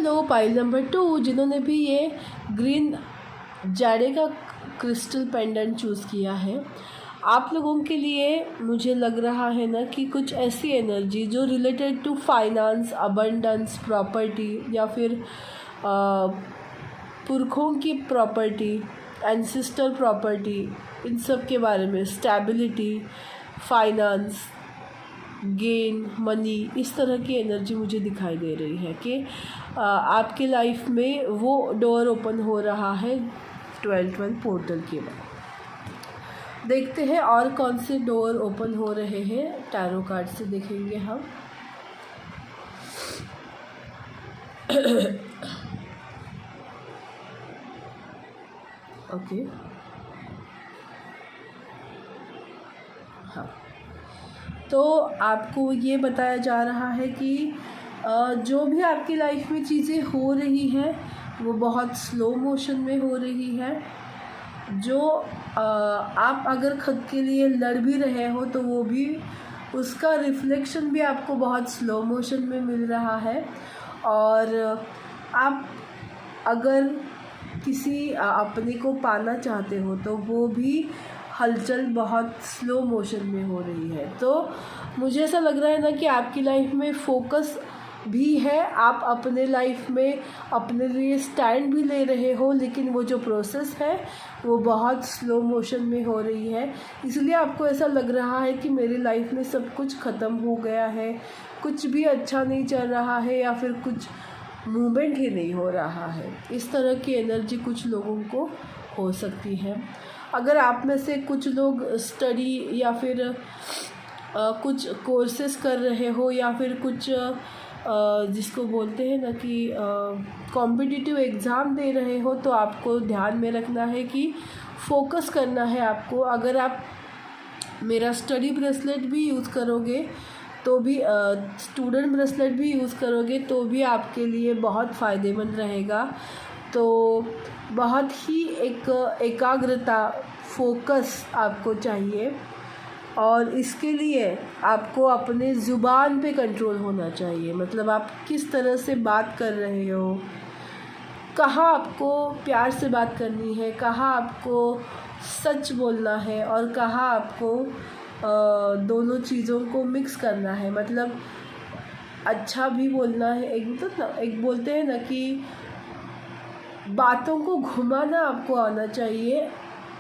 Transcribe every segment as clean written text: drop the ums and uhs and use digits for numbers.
Hello pile number 2 जिन्होंने भी ये ग्रीन जाड़े का क्रिस्टल पेंडेंट चूज़ किया है, आप लोगों के लिए मुझे लग रहा है ना कि कुछ ऐसी एनर्जी जो related to finance, abundance, property या फिर पुरखों की प्रॉपर्टी, एंसेस्टर प्रॉपर्टी, इन सब के बारे में, स्टेबिलिटी, फाइनेंस, गेन, मनी, इस तरह की एनर्जी मुझे दिखाई दे रही है कि आपके लाइफ में वो डोर ओपन हो रहा है 12 पोर्टल के बाद। देखते हैं और कौन से डोर ओपन हो रहे हैं, टैरो कार्ड से देखेंगे हम। ओके, हाँ, तो आपको ये बताया जा रहा है कि जो भी आपकी लाइफ में चीज़ें हो रही हैं वो बहुत स्लो मोशन में हो रही है। जो आप अगर खुद के लिए लड़ भी रहे हो तो वो भी, उसका रिफ्लेक्शन भी आपको बहुत स्लो मोशन में मिल रहा है। और आप अगर किसी अपने को पाना चाहते हो तो वो भी हलचल बहुत स्लो मोशन में हो रही है। तो मुझे ऐसा लग रहा है ना कि आपकी लाइफ में फोकस भी है, आप अपने लाइफ में अपने लिए स्टैंड भी ले रहे हो, लेकिन वो जो प्रोसेस है वो बहुत स्लो मोशन में हो रही है। इसलिए आपको ऐसा लग रहा है कि मेरी लाइफ में सब कुछ ख़त्म हो गया है, कुछ भी अच्छा नहीं चल रहा है या फिर कुछ मूवमेंट ही नहीं हो रहा है। इस तरह की एनर्जी कुछ लोगों को हो सकती है। अगर आप में से कुछ लोग स्टडी या फिर कुछ कोर्सेस कर रहे हो या फिर कुछ जिसको बोलते हैं ना कि कॉम्पिटिटिव एग्ज़ाम दे रहे हो, तो आपको ध्यान में रखना है कि फोकस करना है आपको। अगर आप मेरा स्टडी ब्रेसलेट भी यूज़ करोगे तो भी, स्टूडेंट ब्रेसलेट भी यूज़ करोगे तो भी आपके लिए बहुत फ़ायदेमंद रहेगा। तो बहुत ही एक एकाग्रता, फोकस आपको चाहिए, और इसके लिए आपको अपने ज़ुबान पे कंट्रोल होना चाहिए। मतलब आप किस तरह से बात कर रहे हो, कहाँ आपको प्यार से बात करनी है, कहाँ आपको सच बोलना है और कहाँ आपको दोनों चीज़ों को मिक्स करना है। मतलब अच्छा भी बोलना है, एक बोलते हैं ना कि बातों को घुमाना आपको आना चाहिए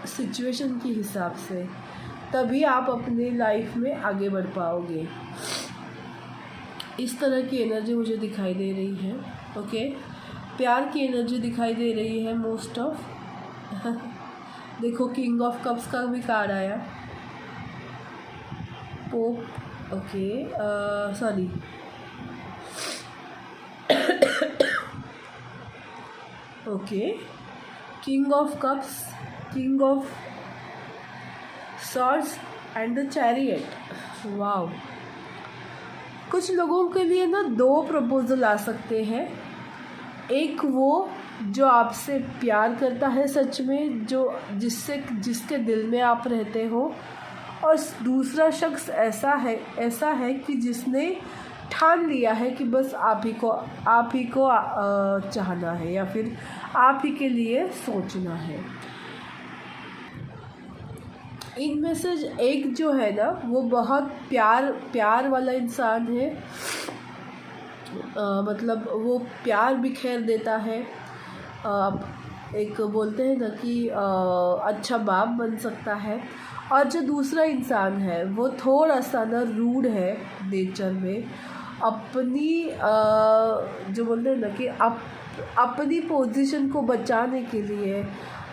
सिचुएशन के हिसाब से, तभी आप अपनी लाइफ में आगे बढ़ पाओगे। इस तरह की एनर्जी मुझे दिखाई दे रही है। ओके, प्यार की एनर्जी दिखाई दे रही है मोस्ट ऑफ। देखो, किंग ऑफ कप्स का भी कार्ड आया, pope, okay, sorry, okay, king of cups, king of swords and the chariot. Wow, कुछ लोगों के लिए ना 2 प्रपोजल आ सकते हैं। एक वो जो आपसे प्यार करता है सच में, जो जिसके दिल में आप रहते हो, और दूसरा शख्स ऐसा है कि जिसने ठान लिया है कि बस आप ही को चाहना है या फिर आप ही के लिए सोचना है। इनमें से एक जो है ना वो बहुत प्यार वाला इंसान है। मतलब वो प्यार बिखेर देता है। एक बोलते हैं ना कि अच्छा बाप बन सकता है। और जो दूसरा इंसान है वो थोड़ा सा ना रूड है नेचर में, अपनी जो बोलते हैं ना कि अपनी पोजीशन को बचाने के लिए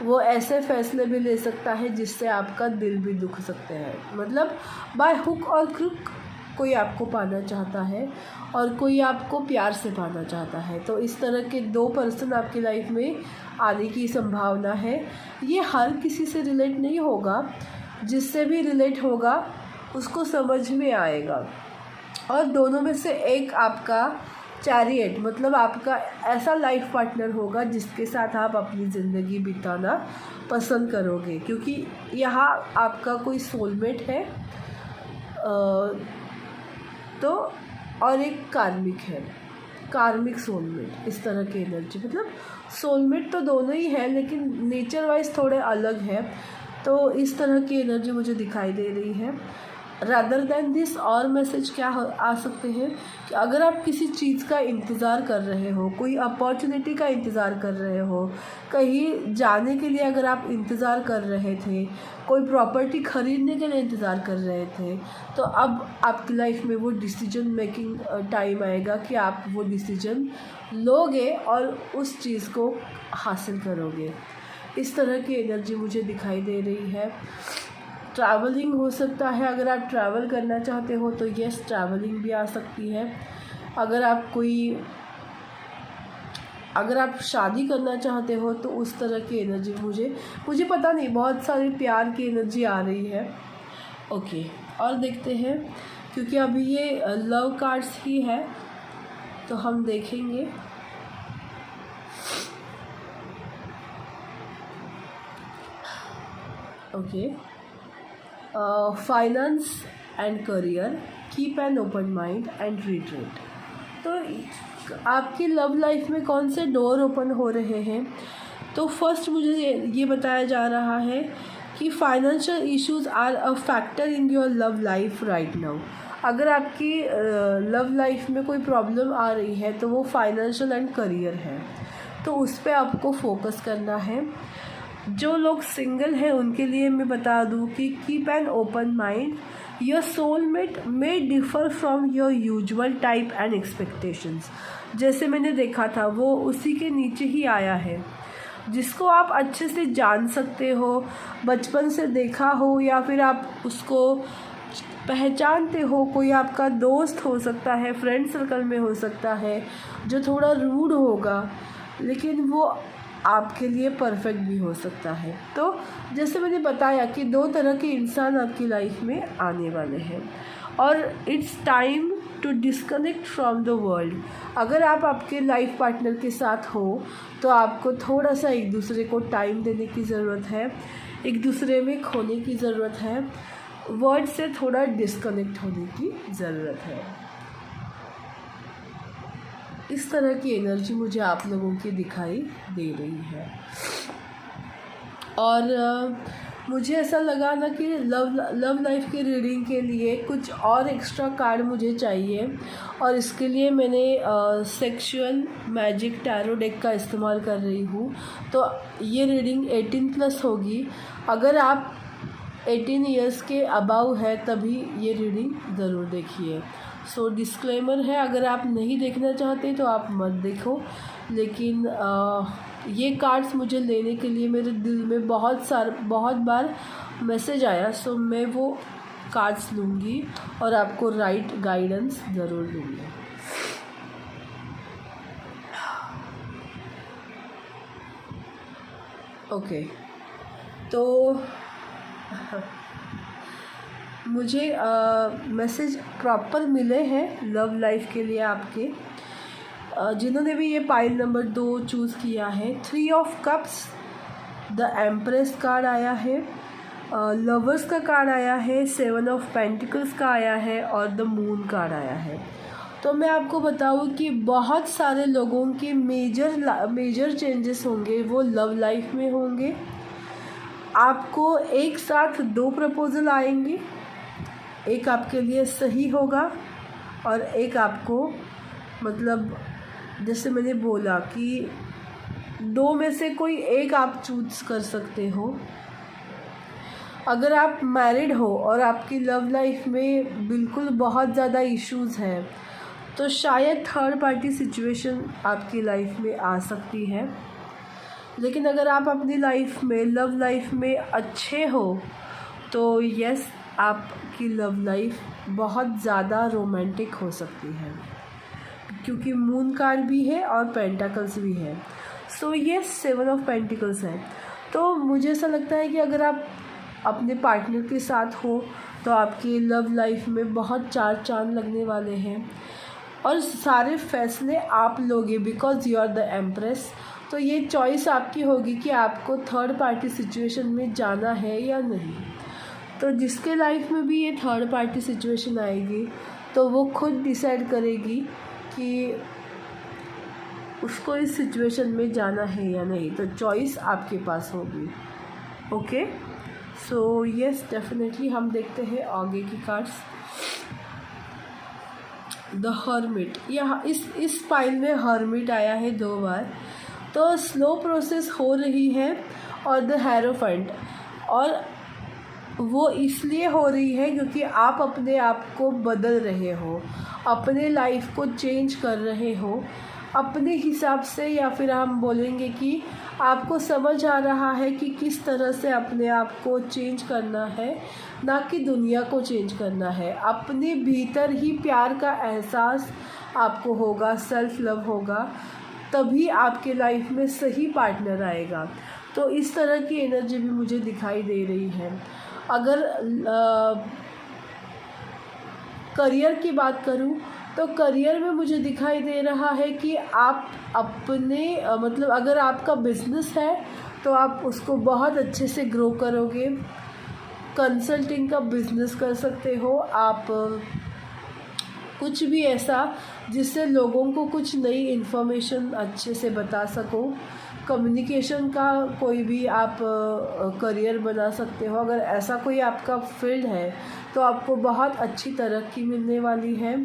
वो ऐसे फैसले भी ले सकता है जिससे आपका दिल भी दुख सकते हैं। मतलब बाय हुक और क्रुक कोई आपको पाना चाहता है और कोई आपको प्यार से पाना चाहता है। तो इस तरह के 2 पर्सन आपकी लाइफ में आने की संभावना है। ये हर किसी से रिलेट नहीं होगा, जिससे भी रिलेट होगा उसको समझ में आएगा। और दोनों में से एक आपका चैरियट, मतलब आपका ऐसा लाइफ पार्टनर होगा जिसके साथ आप अपनी ज़िंदगी बिताना पसंद करोगे, क्योंकि यहाँ आपका कोई सोलमेट है। तो और एक कार्मिक है। कार्मिक सोलमेट, इस तरह की एनर्जी। मतलब सोलमेट तो दोनों ही है लेकिन नेचर वाइज थोड़े अलग है। तो इस तरह की एनर्जी मुझे दिखाई दे रही है। रादर देन दिस और मैसेज क्या आ सकते हैं कि अगर आप किसी चीज़ का इंतज़ार कर रहे हो, कोई अपॉर्चुनिटी का इंतज़ार कर रहे हो, कहीं जाने के लिए अगर आप इंतज़ार कर रहे थे, कोई प्रॉपर्टी ख़रीदने के लिए इंतज़ार कर रहे थे, तो अब आपकी लाइफ में वो डिसीजन मेकिंग टाइम आएगा कि आप वो डिसीजन लोगे और उस चीज़ को हासिल करोगे। इस तरह की एनर्जी मुझे दिखाई दे रही है। ट्रैवलिंग हो सकता है, अगर आप ट्रैवल करना चाहते हो तो यस, ट्रैवलिंग भी आ सकती है। अगर आप शादी करना चाहते हो तो उस तरह की एनर्जी मुझे पता नहीं, बहुत सारी प्यार की एनर्जी आ रही है। ओके, और देखते हैं, क्योंकि अभी ये लव कार्ड्स ही है तो हम देखेंगे। Okay, finance and career, keep an open mind and retreat. तो आपकी लव लाइफ में कौन से डोर ओपन हो रहे हैं? तो फर्स्ट मुझे ये बताया जा रहा है कि financial issues are a factor in your love life right now. अगर आपकी लव लाइफ में कोई प्रॉब्लम आ रही है तो वो फाइनेंशियल एंड करियर है, तो उस पर आपको फोकस करना है। जो लोग सिंगल हैं उनके लिए मैं बता दूं कि keep an open mind, your soulmate may differ from your usual type and expectations. जैसे मैंने देखा था वो उसी के नीचे ही आया है, जिसको आप अच्छे से जान सकते हो, बचपन से देखा हो या फिर आप उसको पहचानते हो। कोई आपका दोस्त हो सकता है, फ्रेंड सर्कल में हो सकता है, जो थोड़ा रूड होगा लेकिन वो आपके लिए परफेक्ट भी हो सकता है। तो जैसे मैंने बताया कि 2 तरह के इंसान आपकी लाइफ में आने वाले हैं और it's time to disconnect from the world. अगर आप आपके लाइफ पार्टनर के साथ हो तो आपको थोड़ा सा एक दूसरे को टाइम देने की ज़रूरत है, एक दूसरे में खोने की ज़रूरत है, वर्ल्ड से थोड़ा डिस्कनेक्ट होने की ज़रूरत है। इस तरह की एनर्जी मुझे आप लोगों की दिखाई दे रही है। और मुझे ऐसा लगा ना कि लव लाइफ की रीडिंग के लिए कुछ और एक्स्ट्रा कार्ड मुझे चाहिए, और इसके लिए मैंने सेक्सुअल मैजिक टैरो डेक का इस्तेमाल कर रही हूँ। तो ये रीडिंग 18+ होगी। अगर आप 18 इयर्स के अबाउ है तभी ये रीडिंग ज़रूर देखिए। सो डिस्क्लेमर है, अगर आप नहीं देखना चाहते तो आप मत देखो, लेकिन ये कार्ड्स मुझे लेने के लिए मेरे दिल में बहुत बार मैसेज आया। सो मैं वो कार्ड्स लूँगी और आपको राइट गाइडेंस ज़रूर दूँगी। ओके, तो मुझे मैसेज प्रॉपर मिले हैं लव लाइफ के लिए आपके। जिन्होंने भी ये पाइल नंबर 2 चूज़ किया है, 3 of cups, the empress card आया है, लवर्स का कार्ड आया है, 7 ऑफ पेंटिकल्स का आया है और द मून कार्ड आया है। तो मैं आपको बताऊँ कि बहुत सारे लोगों के मेजर चेंजेस होंगे, वो लव लाइफ में होंगे। आपको एक साथ 2 प्रपोज़ल आएंगे, एक आपके लिए सही होगा और एक आपको, मतलब जैसे मैंने बोला कि 2 में से कोई एक आप चूज़ कर सकते हो। अगर आप मैरिड हो और आपकी लव लाइफ में बिल्कुल बहुत ज़्यादा इश्यूज़ हैं तो शायद थर्ड पार्टी सिचुएशन आपकी लाइफ में आ सकती है। लेकिन अगर आप अपनी लाइफ में लव लाइफ में अच्छे हो तो यस, आपकी लव लाइफ बहुत ज़्यादा रोमांटिक हो सकती है, क्योंकि मून कार्ड भी है और पेंटाकल्स भी है। सो ये 7 ऑफ पेंटिकल्स है। तो मुझे ऐसा लगता है कि अगर आप अपने पार्टनर के साथ हो तो आपकी लव लाइफ में बहुत 4 चांद लगने वाले हैं और सारे फैसले आप लोगे, because you are the empress. तो ये चॉइस आपकी होगी कि आपको थर्ड पार्टी सिचुएशन में जाना है या नहीं। तो जिसके लाइफ में भी ये थर्ड पार्टी सिचुएशन आएगी तो वो खुद डिसाइड करेगी कि उसको इस सिचुएशन में जाना है या नहीं, तो चॉइस आपके पास होगी। ओके, सो यस डेफिनेटली हम देखते हैं आगे की कार्ड्स। द हर्मिट, यहाँ इस फाइल में हर्मिट आया है 2 बार, तो स्लो प्रोसेस हो रही है। और द हेरोफेंट, और वो इसलिए हो रही है क्योंकि आप अपने आप को बदल रहे हो, अपने लाइफ को चेंज कर रहे हो अपने हिसाब से, या फिर हम बोलेंगे कि आपको समझ आ रहा है कि किस तरह से अपने आप को चेंज करना है, ना कि दुनिया को चेंज करना है। अपने भीतर ही प्यार का एहसास आपको होगा, सेल्फ लव होगा, तभी आपके लाइफ में सही पार्टनर आएगा। तो इस तरह की एनर्जी भी मुझे दिखाई दे रही है। अगर करियर की बात करूं तो करियर में मुझे दिखाई दे रहा है कि आप अपने मतलब अगर आपका बिजनेस है तो आप उसको बहुत अच्छे से ग्रो करोगे। कंसल्टिंग का बिजनेस कर सकते हो आप, कुछ भी ऐसा जिससे लोगों को कुछ नई इन्फॉर्मेशन अच्छे से बता सको। कम्युनिकेशन का कोई भी आप करियर बना सकते हो। अगर ऐसा कोई आपका फील्ड है तो आपको बहुत अच्छी तरक्की मिलने वाली है।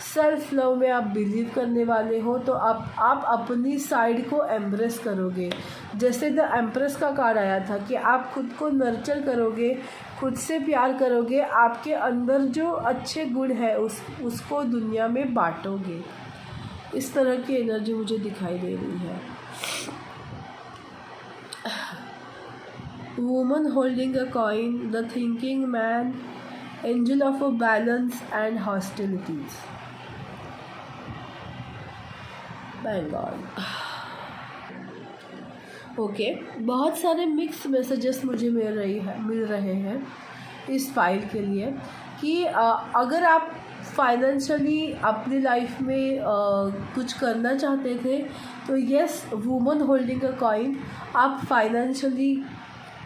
सेल्फ लव में आप बिलीव करने वाले हो तो आप अपनी साइड को एम्ब्रेस करोगे। जैसे द एम्प्रेस का कार्ड आया था कि आप खुद को नर्चर करोगे, खुद से प्यार करोगे, आपके अंदर जो अच्छे गुण है उसको दुनिया में बांटोगे। इस तरह की एनर्जी मुझे दिखाई दे रही है। Woman holding a coin, the thinking man, angel of a balance and hostilities. Okay, बहुत सारे मिक्स मैसेजेस मुझे मिल रहे हैं इस फाइल के लिए कि अगर आप फाइनेंशियली अपनी लाइफ में कुछ करना चाहते थे तो yes, woman holding a coin, आप फाइनेंशियली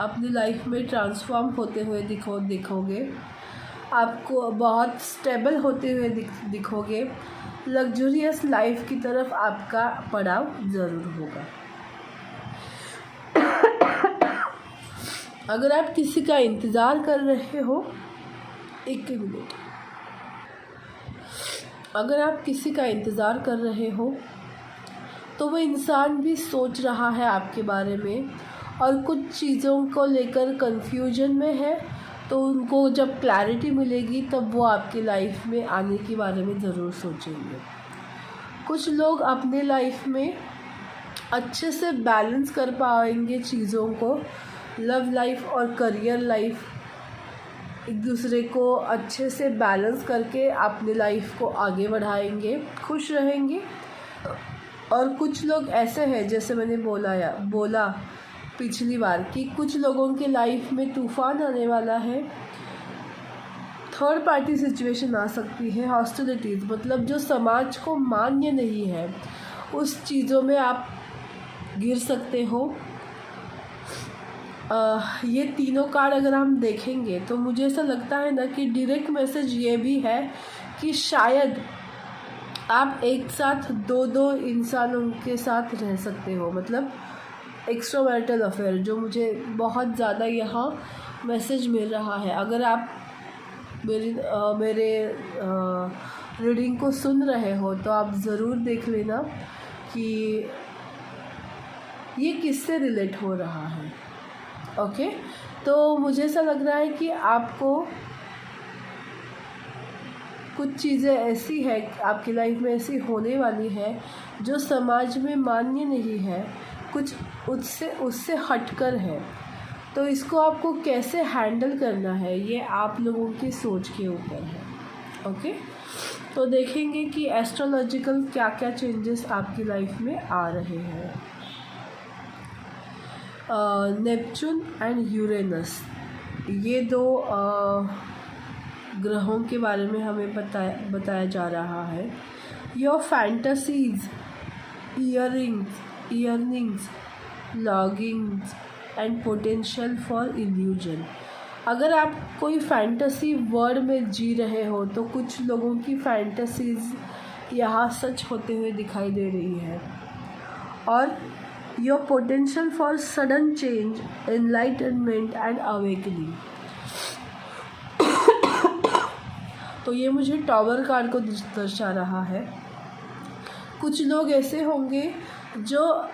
अपनी लाइफ में ट्रांसफॉर्म होते हुए दिखोगे। आपको बहुत स्टेबल होते हुए दिखोगे। लग्जूरियस लाइफ की तरफ आपका पड़ाव ज़रूर होगा। अगर आप किसी का इंतज़ार कर रहे हो, एक मिनट, अगर आप किसी का इंतज़ार कर रहे हो तो वो इंसान भी सोच रहा है आपके बारे में और कुछ चीज़ों को लेकर कंफ्यूजन में है, तो उनको जब क्लैरिटी मिलेगी तब वो आपकी लाइफ में आने के बारे में ज़रूर सोचेंगे। कुछ लोग अपने लाइफ में अच्छे से बैलेंस कर पाएंगे चीज़ों को, लव लाइफ और करियर लाइफ एक दूसरे को अच्छे से बैलेंस करके अपनी लाइफ को आगे बढ़ाएंगे, खुश रहेंगे। और कुछ लोग ऐसे हैं, जैसे मैंने बोला पिछली बार, कि कुछ लोगों के लाइफ में तूफ़ान आने वाला है, थर्ड पार्टी सिचुएशन आ सकती है, हॉस्टिलिटीज़ मतलब जो समाज को मान्य नहीं है उस चीज़ों में आप गिर सकते हो। ये तीनों कार्ड अगर हम देखेंगे तो मुझे ऐसा लगता है ना कि डायरेक्ट मैसेज ये भी है कि शायद आप एक साथ दो इंसानों के साथ रह सकते हो, मतलब एक्स्ट्रामैरिटल अफेयर, जो मुझे बहुत ज़्यादा यहाँ मैसेज मिल रहा है। अगर आप मेरे रीडिंग को सुन रहे हो तो आप ज़रूर देख लेना कि ये किससे रिलेट हो रहा है। ओके, तो मुझे ऐसा लग रहा है कि आपको कुछ चीज़ें ऐसी है आपकी लाइफ में ऐसी होने वाली है जो समाज में मान्य नहीं है, कुछ उससे हटकर है। तो इसको आपको कैसे हैंडल करना है ये आप लोगों की सोच के ऊपर है। ओके, तो देखेंगे कि एस्ट्रोलॉजिकल क्या क्या चेंजेस आपकी लाइफ में आ रहे हैं। नेपच्यून एंड यूरेनस, ये दो ग्रहों के बारे में हमें बताया जा रहा है। Your fantasies, yearnings, longings and potential for illusion. अगर आप कोई फैंटेसी वर्ल्ड में जी रहे हो तो कुछ लोगों की फैंटेसीज यहाँ सच होते हुए दिखाई दे रही है। और your potential for sudden change, enlightenment and awakening. तो ये मुझे टॉवर कार्ड को दर्शा रहा है। कुछ लोग ऐसे होंगे जो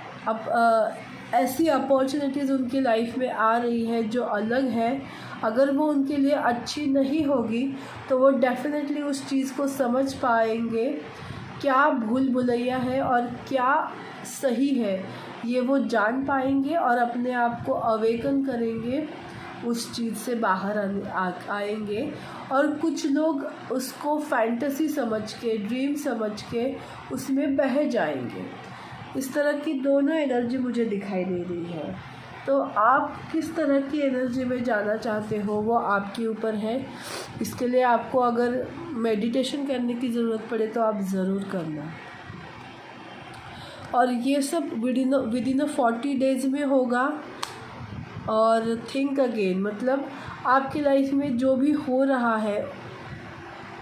ऐसी अपॉर्चुनिटीज़ उनकी लाइफ में आ रही है जो अलग है, अगर वो उनके लिए अच्छी नहीं होगी तो वो डेफिनेटली उस चीज़ को समझ पाएंगे क्या भूल भुलैया है और क्या सही है, ये वो जान पाएंगे और अपने आप को अवेकन करेंगे, उस चीज़ से बाहर आएंगे। और कुछ लोग उसको फैंटेसी समझ के, ड्रीम समझ के उसमें बह जाएंगे। इस तरह की दोनों एनर्जी मुझे दिखाई दे रही है। तो आप किस तरह की एनर्जी में जाना चाहते हो वो आपके ऊपर है। इसके लिए आपको अगर मेडिटेशन करने की ज़रूरत पड़े तो आप ज़रूर करना। और ये सब विद इन 40 डेज़ में होगा। और थिंक अगेन, मतलब आपकी लाइफ में जो भी हो रहा है,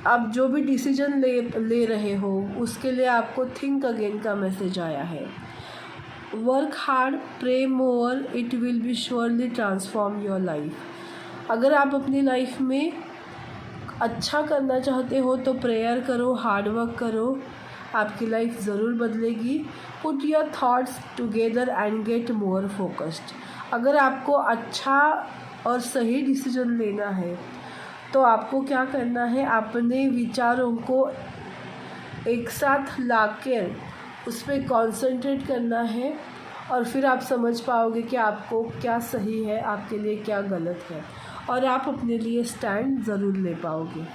आप जो भी डिसीजन ले रहे हो, उसके लिए आपको थिंक अगेन का मैसेज आया है। Work hard, pray more, it will be surely transform your life. अगर आप अपनी लाइफ में अच्छा करना चाहते हो तो प्रेयर करो, हार्ड वर्क करो, आपकी लाइफ ज़रूर बदलेगी। Put your thoughts together and get more focused. अगर आपको अच्छा और सही डिसीजन लेना है तो आपको क्या करना है, अपने विचारों को एक साथ लाकर उस पर कॉन्सेंट्रेट करना है और फिर आप समझ पाओगे कि आपको क्या सही है, आपके लिए क्या गलत है, और आप अपने लिए स्टैंड ज़रूर ले पाओगे।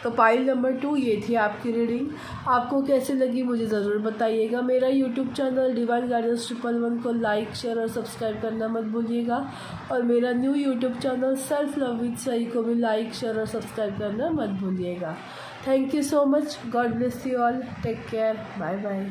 तो पाइल नंबर 2 ये थी आपकी रीडिंग। आपको कैसे लगी मुझे ज़रूर बताइएगा। मेरा यूट्यूब चैनल डिवाइन गाइडेंस 111 को लाइक, शेयर और सब्सक्राइब करना मत भूलिएगा। और मेरा new YouTube channel self love with Sai को भी लाइक, शेयर और सब्सक्राइब करना मत भूलिएगा। Thank you so much. God bless you all. Take care. Bye bye.